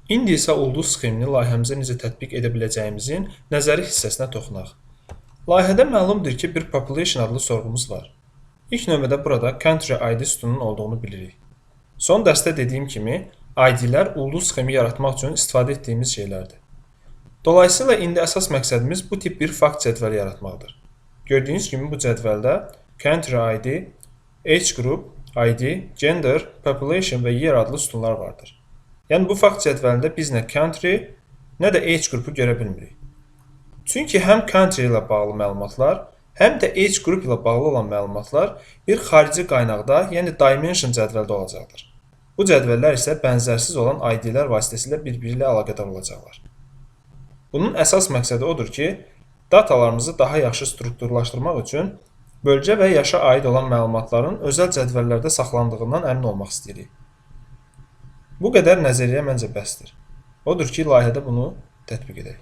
İndi isə ulduz sxemini layihəmizə necə tətbiq edə biləcəyimizin nəzəri hissəsinə toxunaq. Layihədə məlumdur ki, bir population adlı sorğumuz var. İlk növbədə burada country ID sütununun olduğunu bilirik. Son dərsdə dediyim kimi, ID-lər ulduz sxemi yaratmaq üçün istifadə etdiyimiz şeylərdir. Dolayısıyla indi əsas məqsədimiz bu tip bir fakt cədvəli yaratmaqdır. Gördüyünüz kimi bu cədvəldə country ID, age group, ID, gender, population və year adlı sütunlar vardır. Yəni bu fakt cədvəlində biz nə country, nə də age qrupu görə bilmirik. Çünki həm country ilə bağlı məlumatlar, həm də age group ilə bağlı olan məlumatlar bir xarici qaynaqda, yəni dimension cədvəldə olacaqdır. Bu cədvəllər isə bənzərsiz olan ID-lər vasitəsilə bir-biri ilə əlaqədar olacaqlar. Bunun əsas məqsədi odur ki, datalarımızı daha yaxşı strukturlaşdırmaq üçün bölgə və yaşa aid olan məlumatların özəl cədvəllərdə saxlandığından əmin olmaq istəyirik. Bu qədər nəzəriyyə məncə bəsdir. Odur ki, layihədə bunu tətbiq edək.